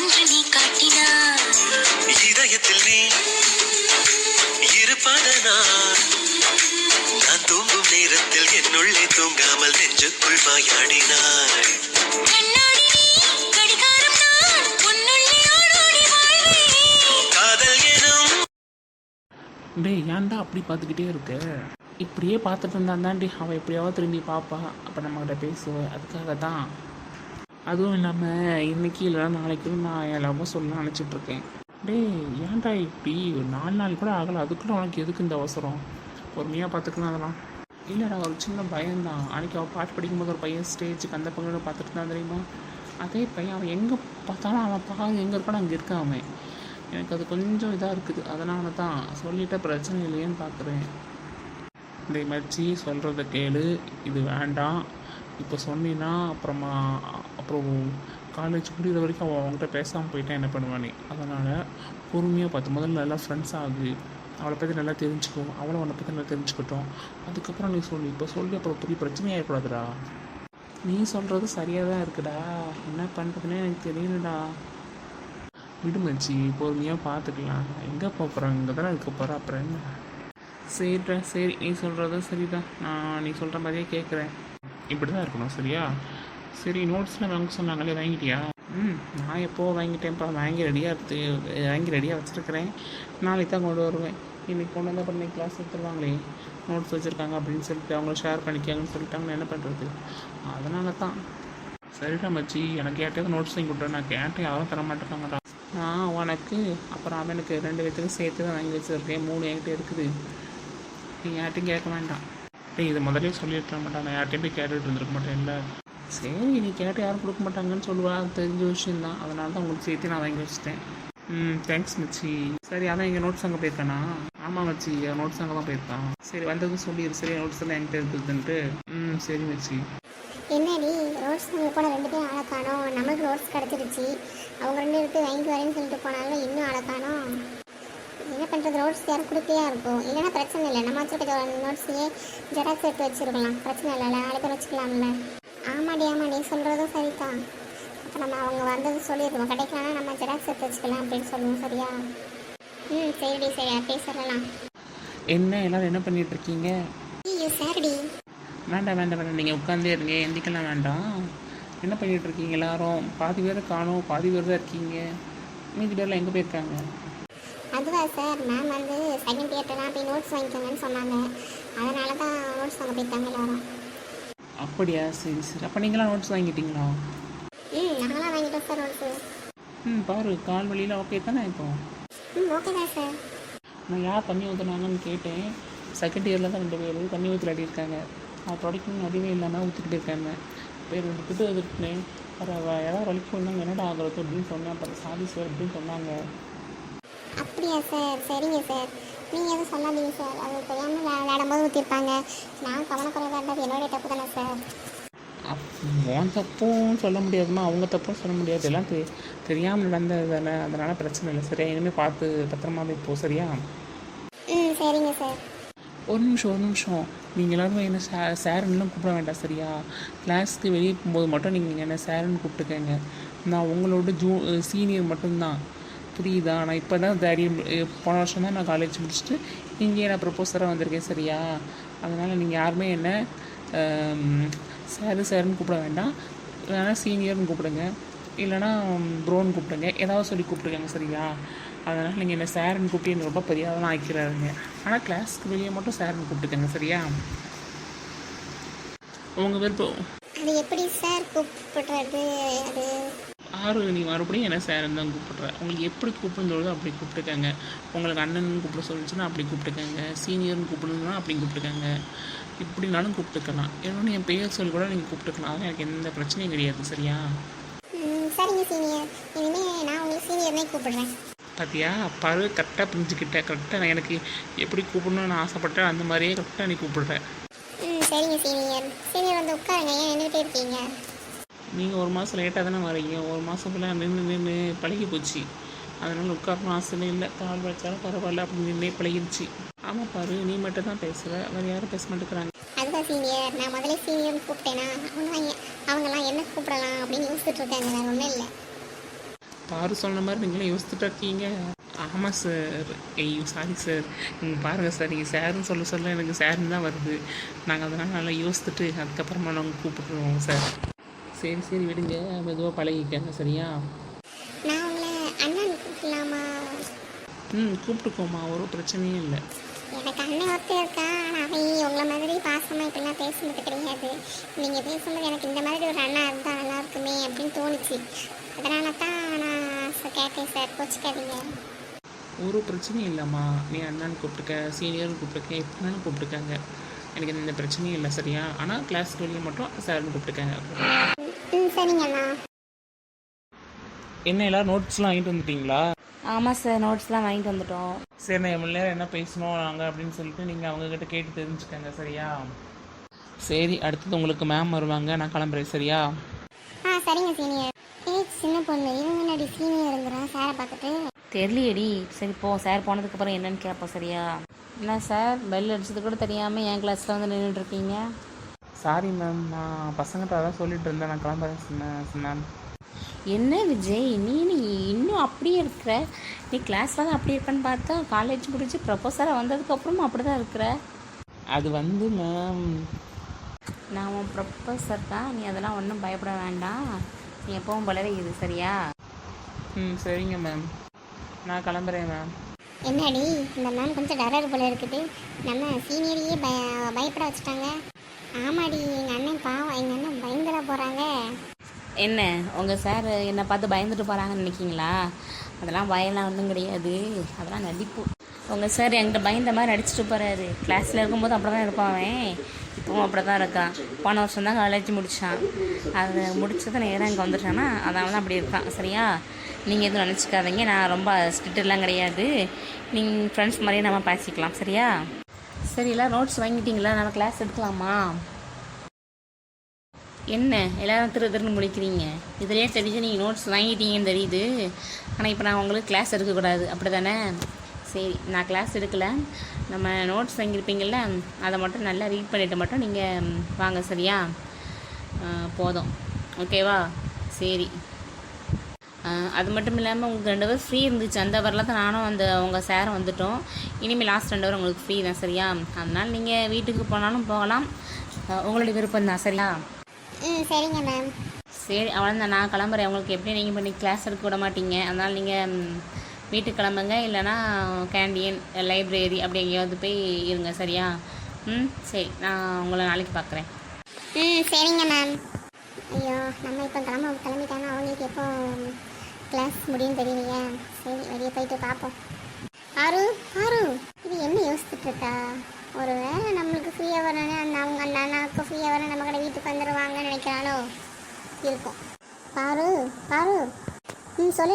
என்று நீ காட்டினாய். இதயத்தில் நீ இருப்பதனால் நான் தூங்கும் நேரத்தில் என்னுள்ளே தூங்காமல் நெஞ்சுக்குள் வாயாடினாய். கண்ணாடி நீ, கடிகாரம் நான், உன்னுள்ளே ஓடோடி வாழ்வேன். காதல் எனும் டேய் ஏன்டா அப்படி பார்த்துக்கிட்டே இருக்க? இப்படியே பார்த்துட்டு இருந்தாண்டாண்டி அவள் எப்படியாவது திரும்பி பார்ப்பா, அப்போ நம்மகிட்ட பேசுவேன். அதுக்காக தான். அதுவும் இல்லாமல் இன்றைக்கி இல்லைனா நாளைக்கு நான் எல்லாமே சொல்ல நினச்சிட்ருக்கேன். டேய் ஏன்டா இப்படி 4 நாள் கூட ஆகலை, அதுக்குள்ளே உனக்கு எதுக்கு இந்த அவசரம்? பொறுமையாக பார்த்துக்கலாம் அதெல்லாம். இல்லைடா ஒரு சின்ன பயம்தான். அன்றைக்கி அவள் பாட்டு படிக்கும்போது ஒரு பையன் ஸ்டேஜுக்கு அந்த பக்கம் பார்த்துட்டு தான் தெரியுமா, அதே பையன். அவன் எங்கே பார்த்தாலும் அவன் எங்கே இருக்கானோ அங்கே இருக்கான் அவன். எனக்கு அது கொஞ்சம் இதாக இருக்குது, அதனால தான் சொல்லிவிட்ட பிரச்சனை இல்லையேன்னு பார்க்குறேன். இந்த மச்சி சொல்கிறத கேளு, இது வேண்டாம். இப்போ சொன்னீன்னா அப்புறம் காலேஜ் முடிகிற வரைக்கும் அவள் அவங்ககிட்ட பேசாமல் போயிட்டேன் என்ன பண்ணுவானே. அதனால் பொறுமையாக பார்த்து முதல்ல நல்லா ஃப்ரெண்ட்ஸ் ஆகு, அவளை பற்றி நல்லா தெரிஞ்சுக்கோ, அவளை அவனை பற்றி நல்லா தெரிஞ்சுக்கிட்டோம். அதுக்கப்புறம் நீ சொல்லி இப்போ சொல்லி அப்புறம் பெரிய பிரச்சனையாக இருக்கக்கூடாதுடா. நீ சொல்கிறது சரியாக தான் இருக்குடா, என்ன பண்ணுறதுனே எனக்கு தெரியலடா. விடுமச்சி பொறுமையாக பார்த்துக்கலாம். எங்கே போகிறாங்க, இங்கே தானே இருக்க போகிற, அப்புறம் என்ன? சரிடா சரி, நீ சொல்கிறது சரிதான். நான் நீ சொல்கிற மாதிரியே கேட்குறேன். இப்படி தான் இருக்கணும் சரியா? சரி நோட்ஸ்லாம் வாங்க சொன்னாங்களே, வாங்கிட்டியா? நான் எப்போது வாங்கிட்டேன்ப்பா, வாங்கி ரெடியாக வச்சுருக்கிறேன். நாளைக்கு தான் கொண்டு வருவேன். இன்றைக்கி கொண்டு வந்தால் அப்புறம் கிளாஸ் எடுத்துருவாங்களே, நோட்ஸ் வச்சுருக்காங்க அப்படின்னு சொல்லிட்டு அவங்கள ஷேர் பண்ணிக்காங்கன்னு சொல்லிட்டாங்கன்னு என்ன பண்ணுறது? அதனால தான். சரிடா மச்சி, எனக்கு கேட்டது நோட்ஸ் வாங்கி கொடுத்தேன். நான் கேட்டேன், யாரும் தர மாட்டேங்காங்கடா. நான் உனக்கு அப்புறம் அவனுக்கு 2 பேத்துக்கும் சேர்த்து தான் வாங்கி வச்சுருக்கேன். 3 என்கிட்ட இருக்குது. நீ யார்ட்டையும் கேட்க வேண்டாம். இது முதலே சொல்லியிருக்க மாட்டான், நான் யார்ட்டையும் போய் கேட்டுட்டு இருந்திருக்க மாட்டேன். இல்லை சரி, நீ கேட்டு யாரும் கொடுக்க மாட்டாங்கன்னு சொல்லுவா, தெரிஞ்ச விஷயந்தான். அதனால தான் உங்களுக்கு சேர்த்து நான் வாங்கி வச்சுட்டேன். தேங்க்ஸ் மச்சி. சரி அதான் எங்கள் நோட்ஸ் அங்கே போயிருக்கானா? ஆமாம் மச்சி, நோட்ஸ் அங்கே தான் போயிருக்கான். சரி வந்ததும் சொல்லிடு சரி, நோட்ஸ் எல்லாம் என்கிட்ட இருக்குதுன்ட்டு. சரி மச்சி. என்னடி நோட்ஸ் வாங்க போன 2 பேரும் ஆளை காணோம். நமக்கு நோட்ஸ் கிடச்சிருச்சு, அவங்க 2 பேருக்கு வாங்கி வரேன்னு சொல்லிட்டு போனாலும் இன்னும் ஆளை காணோம். என்ன பண்ணுறது, நோட்ஸ் யாரும் கொடுக்கையா இருக்கும். இல்லைன்னா பிரச்சனை இல்லை, நம்ம வச்சுருக்க நோட்ஸையே ஜெராக்ஸ் எடுத்து வச்சுருக்கலாம், பிரச்சனை இல்லை, நாளை பேர் வச்சுக்கலாம்ல. ஆமாடி சொல்கிறதும் சரிதான். அப்போ நம்ம அவங்க வந்தது சொல்லிடுவோம், கிடைக்கலன்னா நம்ம ஜெராக்ஸ் எடுத்து வச்சுக்கலாம் அப்படின்னு சொல்லுவோம். சரியா? சரிடி சரி, அப்படியே சொல்லலாம். என்ன எல்லோரும் என்ன பண்ணிகிட்ருக்கீங்க? ஐயோ சரிடி. வேண்டாம் நீங்கள் உட்காந்தே இருங்க, எந்திக்கலாம் வேண்டாம். என்ன பண்ணிகிட்ருக்கீங்க எல்லாரும்? பாதி பேர் காணோம், பாதி பேர் தான் இருக்கீங்க. மீதி பேரில் எங்கே போயிருக்காங்க? அதுவா சார், மேம் வந்து செகண்ட் இயர்லாம் போய் நோட்ஸ் வாங்கிக்கோங்கன்னு சொன்னாங்க. அதனால தான் நோட்ஸ் வாங்க போயிருக்காங்க எல்லாரும். அப்படியா? சரி அப்போ நீங்களாம் நோட்ஸ் வாங்கிட்டீங்களா? நாங்களாம் வாங்கிட்டோம் சார் நோட்ஸு. பாரு கால் வழியில் ஓகே தானே இப்போ? ஓகே தான் சார். நான் யார் தண்ணி ஊற்றுனாங்கன்னு கேட்டேன். செகண்ட் இயரில் தான் 2 பேர் தண்ணி ஊற்றி இருக்காங்க. நான் தொடக்கணும் நடுவே இல்லாமல் ஊற்றிக்கிட்டு இருக்காங்க. பேர் 2 கிட்ட எதிர்த்துனேன். யாராவது வலிக்கு சொன்னாங்க, என்னடா ஆகிறது அப்படின்னு சொன்னேன். அப்புறம் சாதி சார் அப்படின்னு சொன்னாங்க. அப்படியா சார்? சரிங்க சார், நீங்கள் எதுவும் சொல்லாதீங்க சார். அது தெரியாமல் விளையாடும்போது ஊற்றிருப்பாங்க. நான் கவனக்குறைவாக என்னுடைய தப்பு தானே சார். உன் தப்பும் சொல்ல முடியாதுமா, அவங்க தப்பும் சொல்ல முடியாது. எல்லாம் தெரியாமல் நடந்தது தானே, அதனால் பிரச்சனை இல்லை. சரியா? இனிமேல் பார்த்து பத்திரமாவே போ. சரியா? சரிங்க சார். ஒரு நிமிஷம். நீங்கள் எல்லோரும் என்ன சாருன்னுலாம் கூப்பிட வேண்டாம் சரியா? கிளாஸ்க்கு வெளியே போகும்போது மட்டும் நீங்கள் என்ன சாருன்னு கூப்பிட்டுக்கங்க. நான் உங்களோட சீனியர் மட்டும்தான், புரியுதா? நான் இப்போ தான் போன வருஷம் தான் நான் காலேஜ் முடிச்சுட்டு இங்கே நான் ப்ரொபோசராக வந்திருக்கேன். சரியா? அதனால் நீங்கள் யாருமே என்ன சாருன்னு கூப்பிட வேண்டாம். இல்லைனா சீனியர்னு கூப்பிடுங்க, இல்லைனா ப்ரோன்னு கூப்பிடுங்க, ஏதாவது சொல்லி கூப்பிட்டுக்கங்க. சரியா? அதனால் நீங்கள் என்ன சாருன்னு கூப்பிட்டு எனக்கு ரொம்ப பெரியாதான் ஆக்கிறாருங்க. ஆனால் கிளாஸ்க்கு வெளியே மட்டும் சாருன்னு கூப்பிட்டுக்கங்க. சரியா? உங்கள் விருப்பம். அது எப்படி சார் கூப்பிடுறது? அது நீ மறுபடியும் என்ன சாருன்னு தான் கூப்பிட்றேன். உங்களுக்கு எப்படி கூப்பிடுறதோ அப்படி கூப்பிட்டுக்கங்க. உங்களுக்கு அண்ணன் கூப்பிட சொல்லிச்சுன்னா அப்படி கூப்பிட்டுக்கங்க, சீனியர்னு கூப்பிடுன்னா அப்படி கூப்பிட்டுக்கங்க. இப்படினாலும் கூப்பிட்டுக்கலாம். இன்னொன்று என் பெயர் சொல்லி கூட நீங்கள் கூப்பிட்டுக்கலாம். அதனால் எனக்கு எந்த பிரச்சனையும் கிடையாது. சரியா? சரிங்க சீனியர், இனிமேல் நான் உங்களுக்கு சீனியர்னே கூப்பிடுறேன். பார்த்தியா பாரு, கரெக்டாக புரிஞ்சுக்கிட்டேன். கரெக்டாக நான் எனக்கு எப்படி கூப்பிடணும்னு நான் ஆசைப்பட்டேன், அந்த மாதிரியே கரெக்டாக நீ கூப்பிடுறேன். சரிங்க சீனியர் வந்து உட்காருங்க, ஏன் நின்றுட்டே இருக்கீங்க? நீங்கள் 1 மாதம் லேட்டாக தானே வரீங்க. 1 மாதத்துல நின்று பழகி போச்சு. அதனால் உட்காரணும் ஆசையே இல்லை. கால் வச்சாலும் பரவாயில்ல அப்படின்னு நின்னே பழகிடுச்சு. ஆமாம் பாரு, நீ மட்டும் தான் பேசுகிற, வேறு யாரும் பேச மாட்டேங்கிறாங்க. அதுதான் சீனியர், நான் முதல்ல சீனியர்னு கூப்பிட்டேன்னா அவங்கெல்லாம் என்ன கூப்பிடலாம் அப்படின்னு யோசிச்சுட்டு இருக்காங்க, வேறு ஒன்றும் இல்லை. பாரு சொன்ன மாதிரி நீங்களும் யோசிச்சுட்டு இருக்கீங்க. ஆமாம் சார். ஐயோ சாரி சார். நீங்கள் பாருங்கள் சார், நீங்கள் சாருன்னு சொல்ல சொல்ல எனக்கு சாருன்னு தான் வருது. நாங்கள் அதனால் நல்லா யோசிச்சுட்டு அதுக்கப்புறமா நாங்கள் கூப்பிட்டுருவோம் சார். சரி சரி விடுங்க, மெதுவாக பழகிக்கங்க சரியா? நான் உங்களை அண்ணன் கூப்பிடலாமா? கூப்பிட்டுக்கோமா, ஒரு பிரச்சனையும் இல்லை. எனக்கு அண்ணன் ஒருத்தர் இருக்கா, ஆனால் அவன் உங்களை மாதிரி பாசமாக இப்படிலாம் பேசுனது கிடையாது. நீங்கள் பேசும்போது எனக்கு இந்த மாதிரி ஒரு அண்ணா இருந்தால் நல்லா இருக்குமே அப்படின்னு தோணுச்சு. அதனால தான் நான் கேட்டேன் சார், கோச்சிக்காதீங்க. ஒரு பிரச்சனையும் இல்லைம்மா. நீ அண்ணான்னு கூப்பிட்டுக்க, சீனியர்னு கூப்பிட்டுக்க, எப்படினாலும் கூப்பிட்டுக்காங்க. எனக்கு எந்த பிரச்சனையும் இல்லை சரியா? ஆனால் கிளாஸ்க்கு வெளியே மட்டும் சார்னு கூப்பிட்டுக்காங்க. சரிங்கண்ணா. என்ன எல்லோரும் நோட்ஸ்லாம் வாங்கிட்டு வந்துட்டீங்களா? ஆமாம் சார், நோட்ஸ்லாம் வாங்கிட்டு வந்துட்டோம். சரி, நான் எவ்வளோ நேரம் என்ன பேசணும் நாங்கள் அப்படின்னு சொல்லிட்டு நீங்கள் அவங்கக்கிட்ட கேட்டு தெரிஞ்சுக்கங்க சரியா? சரி, அடுத்தது உங்களுக்கு மேம் வருவாங்க, நான் கிளம்புறேன் சரியா? சரிங்க சீனியர். சின்ன பொண்ணு இவங்க முன்னாடி சீனியர் இருந்துறான் சாரை பார்த்துட்டு. தெரியலையடி. சரி போ, சார் போனதுக்கப்புறம் என்னன்னு கேட்போம் சரியா? என்ன சார், பெல் அடிச்சது கூட தெரியாமல் என் கிளாஸில் வந்து நின்றுட்டுருக்கீங்க? சாரி மேம், நான் பசங்கிட்ட அதான் சொல்லிட்டு இருந்தேன், நான் கிளம்புறேன் சொன்னேன். என்ன விஜய், நீ இன்னும் அப்படியே இருக்கிற? நீ கிளாஸில் தான் அப்படியே இருக்கன்னு பார்த்தா காலேஜ் முடிச்சு ப்ரொஃபஸராக வந்ததுக்கப்புறமும் அப்படி தான் இருக்கிற. அது வந்து மேம், நான் உன் ப்ரொஃபஸர் தான், நீ அதெல்லாம் ஒன்றும் பயப்பட வேண்டாம். நீ எப்பவும் போலவே இது சரியா? சரிங்க மேம், நான் கிளம்புறேன் மேம். என்னடி இந்த மேம் கொஞ்சம் டரர் போல இருக்குது, நம்ம சீனியரையே பயப்பட வச்சுட்டாங்க. ஆமாடி, எங்கள் அண்ணன் பாவம், எங்கள் அண்ணன் பயந்துட போகிறாங்க. என்ன உங்கள் சார் என்னை பார்த்து பயந்துட்டு போகிறாங்கன்னு நினைக்கிங்களா? அதெல்லாம் பயம்லாம் ஒன்றும் கிடையாது, அதெல்லாம் நடிப்பு. உங்கள் சார் என்கிட்ட பயந்த மாதிரி நடிச்சிட்டு போகிறாரு. கிளாஸில் இருக்கும்போது அப்படி தான் இருப்பான் அவன், இப்போவும் அப்படி தான் இருக்கான். போன வருஷம் தான் காலேஜ் முடித்தான், அதை முடிச்சதை நேராக இங்கே வந்துட்டான்னா அதனால தான் அப்படி இருக்கான் சரியா? நீங்கள் எதுவும் நினச்சிக்காதீங்க, நான் ரொம்ப ஸ்ட்ரிக்டெல்லாம் கிடையாது. நீங்கள் ஃப்ரெண்ட்ஸ் மாதிரியே நம்ம பேசிக்கலாம் சரியா? சரி, எல்லாம் நோட்ஸ் வாங்கிட்டீங்களா? நம்ம கிளாஸ் எடுக்கலாமா? என்ன எல்லோரும் திருன்னு முடிக்கிறீங்க? இதுலேயே தெரிஞ்சு நீங்கள் நோட்ஸ் வாங்கிட்டீங்கன்னு தெரியுது. ஆனால் இப்போ நான் உங்களுக்கு கிளாஸ் எடுக்கக்கூடாது அப்படி தானே? சரி, நான் கிளாஸ் எடுக்கலை. நம்ம நோட்ஸ் வாங்கியிருப்பீங்கள, அதை மட்டும் நல்லா ரீட் பண்ணிவிட்டு மட்டும் நீங்கள் வாங்க சரியா? போதும், ஓகேவா? சரி. அது மட்டும் இல்லாமல் உங்களுக்கு 2 ஹவர் ஃப்ரீ இருந்துச்சு, அந்த ஹவரில் தான் நானும் உங்கள் சாரும் வந்துட்டோம். இனிமேல் லாஸ்ட் 2 ஹவர் உங்களுக்கு ஃப்ரீ தான் சரியா? அதனால் நீங்கள் வீட்டுக்கு போனாலும் போகலாம், உங்களுடைய விருப்பம் தான் சரியா? சரிங்க மேம். சரி, அவ்வளோதான், நான் கிளம்புறேன். உங்களுக்கு எப்படி நீங்கள் பண்ணி கிளாஸ் எடுக்க விட மாட்டீங்க, அதனால் நீங்கள் வீட்டுக்கு கிளம்புங்க, இல்லைனா கேண்டீன் லைப்ரரி அப்படி எங்கேயாவது போய் இருங்க சரியா? சரி, நான் உங்களை நாளைக்கு பார்க்குறேன். சரிங்க மேம். ஐயோ, நம்ம இப்போ கிளம்பிட்டாங்கன்னா அவங்களுக்கு எப்போ கிளாஸ் முடியும் தெரியலையா? சரி, வெளியே போயிட்டு பார்ப்போம். ஆரு இது என்ன யோசிச்சுட்டு இருக்கா? ஒரு வேளை நம்மளுக்கு ஃப்ரீயாக வரணும், அவங்க அந்த அண்ணாவுக்கு ஃப்ரீயாக வரணும், நம்ம கடை வீட்டுக்கு வந்துடுவாங்கன்னு நினைக்கிறானோ இருக்கும். பாரு சொல்லு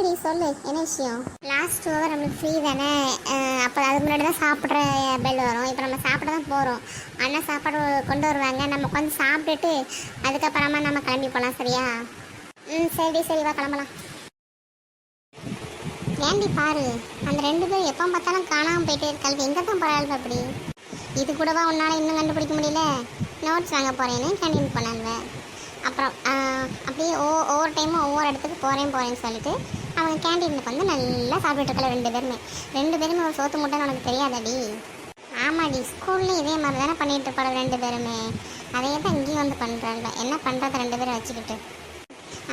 என்ன விஷயம்? லாஸ்ட் ஹவர் நம்மளுக்கு ஃப்ரீ தானே, அப்போ அதுக்கு முன்னாடி தான் சாப்பிட்ற பெல் வரும். இப்போ நம்ம சாப்பிட தான் போகிறோம், அண்ணா சாப்பாடு கொண்டு வருவாங்க, நம்ம உட்காந்து சாப்பிட்டுட்டு அதுக்கப்புறமா நம்ம கிளம்பி போகலாம் சரியா? சரி வா கிளம்பலாம். ஏண்டி பாரு, அந்த 2 பேரும் எப்போ பார்த்தாலும் காணாமல் போயிட்டே இருக்காது, எங்கே தான் போகிறாள் அப்படி? இது கூடவா உன்னால் இன்னும் கண்டுபிடிக்க முடியல? நோட்ஸ் வாங்க போகிறேன்னு கேண்டீன் போனாங்க. அப்புறம் அப்படியே ஒவ்வொரு டைமும் ஒவ்வொரு இடத்துக்கு போகிறேன்னு சொல்லிட்டு அவங்க கேண்டீனுக்கு வந்து நல்லா சாப்பிட்டுருக்கல 2 பேருமே ஒரு சோத்து மூட்டைன்னு உனக்கு தெரியாதடி? ஆமாடி, ஸ்கூல்ல இதே மாதிரி தானே பண்ணிட்டு இருப்பாங்க 2 பேருமே, அதே தான் இங்கேயும் வந்து பண்ணுறாங்க. என்ன பண்ணுறது 2 பேரும் வச்சுக்கிட்டு?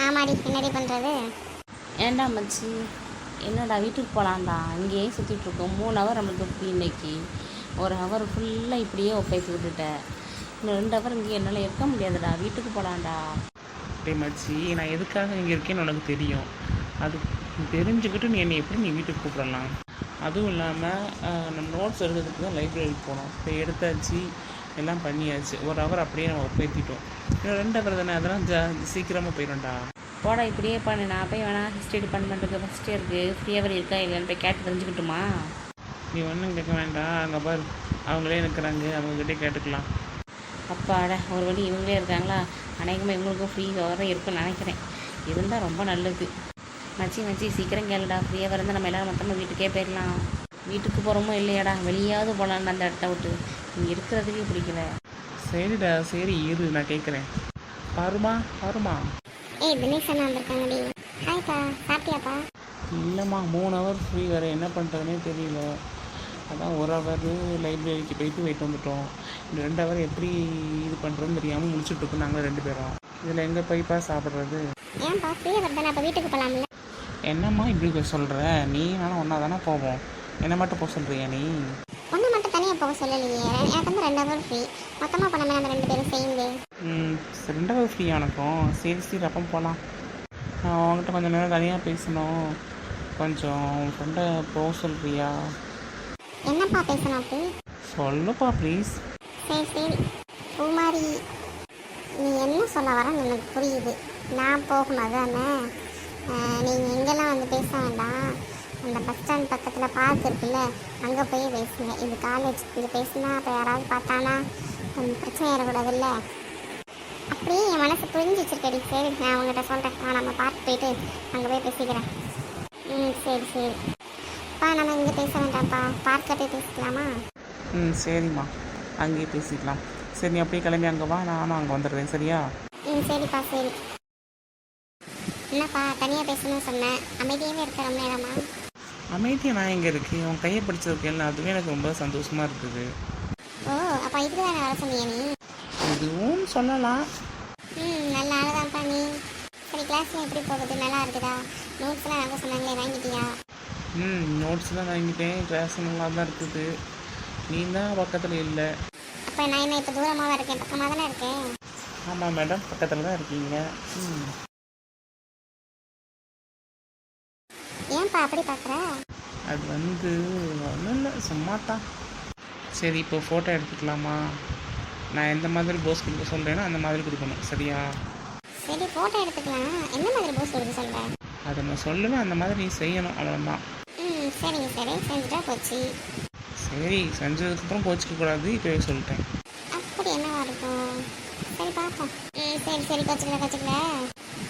ஆமாடி, என்னடி பண்ணுறது? ஏண்டா மச்சி, என்னடா வீட்டுக்கு போகலான்டா, இங்கேயே சுற்றிட்டுருக்கோம். 3 ஹவர் நம்மளுக்கு ஃப்ரீ இன்னைக்கு. 1 ஹவர் ஃபுல்லாக இப்படியே ஒப்பைத்து விட்டுட்டேன். இன்னும் 2 ஹவர் இங்கே என்னால் இருக்க முடியாதுடா, வீட்டுக்கு போகலான்டா. டே மச்சி, நான் எதுக்காக இங்கே இருக்கேன்னு உனக்கு தெரியும். அது தெரிஞ்சுக்கிட்டு நீ எப்படி வீட்டுக்கு கூப்பிடலாம்? அதுவும் இல்லாமல் நம்ம நோட்ஸ் எழுதுறதுக்கு தான் லைப்ரரிக்கு போனோம். இப்போ எடுத்தாச்சு, எல்லாம் பண்ணியாச்சு. 1 ஹவர் அப்படியே நம்ம ஒப்பேற்றிட்டோம். இன்னும் 2 ஹவர் தானே, அதெல்லாம் சீக்கிரமாக போயிடும்டா. போடா, இப்படியே பண்ணு. நான் போய் வேணா ஹிஸ்ட்ரி டிபார்ட்மெண்ட்டுக்கு ஃபஸ்ட் இயருக்கு ஃப்ரீ ஹவர் இருக்கா இல்லைன்னு போய் கேட்டு தெரிஞ்சுக்கிட்டுமா? நீ ஒன்றும் கேட்க வேண்டாம், அங்கே பாரு அவங்களே இருக்கிறாங்க, அவங்ககிட்டே கேட்டுக்கலாம். அப்பாடா, ஒரு வழி இவங்களே இருக்காங்களா? அநேகமாக இவங்களுக்கும் ஃப்ரீ ஹவர் இருக்குன்னு நினைக்கிறேன். இருந்தால் ரொம்ப நல்லது. மச்சி சீக்கிரம் கேளுடா, ஃப்ரீயாக இருந்தால் நம்ம எல்லோரும் மொத்தமாக வீட்டுக்கே போயிடலாம். வீட்டுக்கு போகிறோமோ இல்லையாடா, வெளியாவது போகலான்னு அந்த இடத்த விட்டு இங்கே இருக்கிறதுக்கே பிடிக்கல. சரிடா, சரி இரு, நான் கேட்குறேன். பாருமா தினேஷ் அண்ணா வந்திருக்காங்கடி. ஹாய்ப்பா, சாப்பிட்டியாப்பா? இல்லைம்மா 3 ஹவர் ஃப்ரீ வேறு, என்ன பண்ணுறதுனே தெரியல. அதான் 1 ஹவர் லைப்ரரிக்கு போயிட்டு வந்துட்டோம். இந்த 2 ஹவர் எப்படி இது பண்ணுறதுன்னு தெரியாமல் முடிச்சுட்ருக்கோம் நாங்கள் 2 பேரும். இதில் எங்கே போய்ப்பா சாப்பிட்றது? ஏன்ப்பா ஃப்ரீயாக வருதானே, அப்போ வீட்டுக்கு போகலாம்ல? என்னம்மா இப்படி சொல்கிற? நீ நானும் ஒன்றா தானே போவோம், என்னை மட்டும் போக சொல்கிறியா நீ? ஒன்று மட்டும் தனியாக போக சொல்லலையே, எனக்கு வந்து 2 ஹவர் ஃப்ரீ. மொத்தமாக பண்ணாமல் நம்ம 2 பேரும் சேர்ந்து. 2 ஹவர் ஃப்ரீ எனக்கும். சரி அப்போ போகலாம். நான் அவங்ககிட்ட கொஞ்சம் நேரம் தனியாக பேசணும். கொஞ்சம் உன் ஃப்ரெண்டை போக சொல்கிறியா? என்னப்பா பேசணும் அப்படி? சொல்லுப்பா ப்ளீஸ். சரி பூமாரி, நீ என்ன சொல்ல வரன்னு எனக்கு புரியுது. நான் போகணும் தானே. நீங்கள் எங்கெல்லாம் வந்து பேச வேண்டாம். அந்த பஸ் ஸ்டாண்ட் பக்கத்தில் பார்க் இருக்குல்ல, அங்கே போய் பேசுங்க. இது காலேஜ், இது பேசுனா அப்போ யாராவது பார்த்தானா பிரச்சனை ஏறக்கூடாதுல்ல. அப்படியே என் மனசு புரிஞ்சு வச்சிருக்கடி. சரி, நான் அவங்ககிட்ட சொல்கிறேன். நான் நம்ம பார்க் போயிட்டு அங்கே போய் பேசிக்கிறேன். சரி அப்பா, நம்ம இங்கே பேச வேண்டாம்ப்பா, பார்க்கில் போய் பேசிக்கலாமா? சரிம்மா, அங்கேயே பேசிக்கலாம். சரி, நீ அப்படியே கிளம்பி அங்கே வா, நானும் அங்கே வந்துடுறேன். சரியா? சரிப்பா சரி. என்னப்பா தனியாக பேசணும்னு சொன்னேன், அமைதியாகவே இருக்க ரொம்ப நேரமா? அமைதியாக நான் எங்கே இருக்கேன்? உன் கையை பிடிச்சிருக்கேன், அதுவே எனக்கு ரொம்ப சந்தோஷமாக இருக்குது. ஓ, அப்போ இதுக்கு தானே வர சொன்னீங்க நீ? இதுவும் சொல்லலாம். நல்ல ஆளுதான்ப்பா நீ. சரி, கிளாஸ்லாம் எப்படி போகுது? நல்லா இருக்குதா? நோட்ஸ்லாம் வாங்க சொன்னாங்களே, வாங்கிட்டியா? நோட்ஸ்லாம் வாங்கிட்டேன். கிளாஸ் நல்லா தான் இருக்குது. நீ தான் பக்கத்தில் இல்லை. அப்போ நான் என்ன இப்போ தூரமாக இருக்கேன், பக்கமாக தானே இருக்கேன்? ஆமாம் மேடம், பக்கத்தில் தான் இருக்கீங்க. ஏன்ப்பா அப்படி பார்க்குற? அது வந்து ஒன்றும் இல்லை, சும்மா தான். சரி, இப்போ ஃபோட்டோ எடுத்துக்கலாமா? நான் எந்த மாதிரி போஸ் கொடுக்க சொல்கிறேனோ அந்த மாதிரி கொடுக்கணும். சரியா? சரி, ஃபோட்டோ எடுத்துக்கலாம். என்ன மாதிரி போஸ் கொடுக்க சொல்கிறேன்? அதை நான் சொல்லுவேன், அந்த மாதிரி நீ செய்யணும், அவ்வளோதான். சரிங்க, சரி செஞ்சுட்டா போச்சு. சரி, செஞ்சதுக்கப்புறம் கோச்சிக்கக்கூடாது, இப்போவே சொல்லிட்டேன். அப்படி என்னவா இருக்கும்? சரி பார்ப்போம். சரி கோச்சிக்கல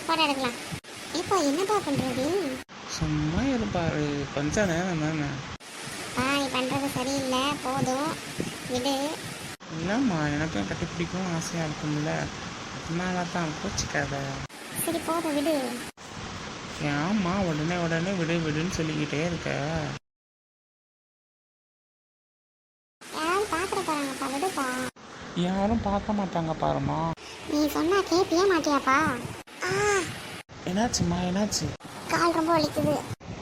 ஃபோட்டோ எடுக்கலாம். இப்போ என்னப்பா பண்ணுறது? சும்மா இருப்பாரு, கொஞ்சம் நேரம் தானே. நீ பண்ணுறது சரியில்லை, போதும் விடு. இல்லைம்மா, எனக்கும் கட்டி பிடிக்கும் ஆசையாக இருக்கும்ல, அதனால தான். கோச்சிக்காத. சரி போதும் விடு. ஏம்மா உடனே விடுன்னு சொல்லிக்கிட்டே இருக்க? யாரும் பார்த்துட போகிறாங்கப்பா, விடுப்பா. யாரும் பார்க்க மாட்டாங்க பாருமா. நீ சொன்னா கேட்பியே மாட்டியாப்பா? என்னாச்சும்மா, என்னாச்சு? கால் ரொம்ப வலிக்குது.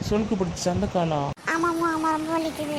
சொலுக்கு பிடிச்சி அந்த காலம். ஆமாம் ரொம்ப வலிக்குது.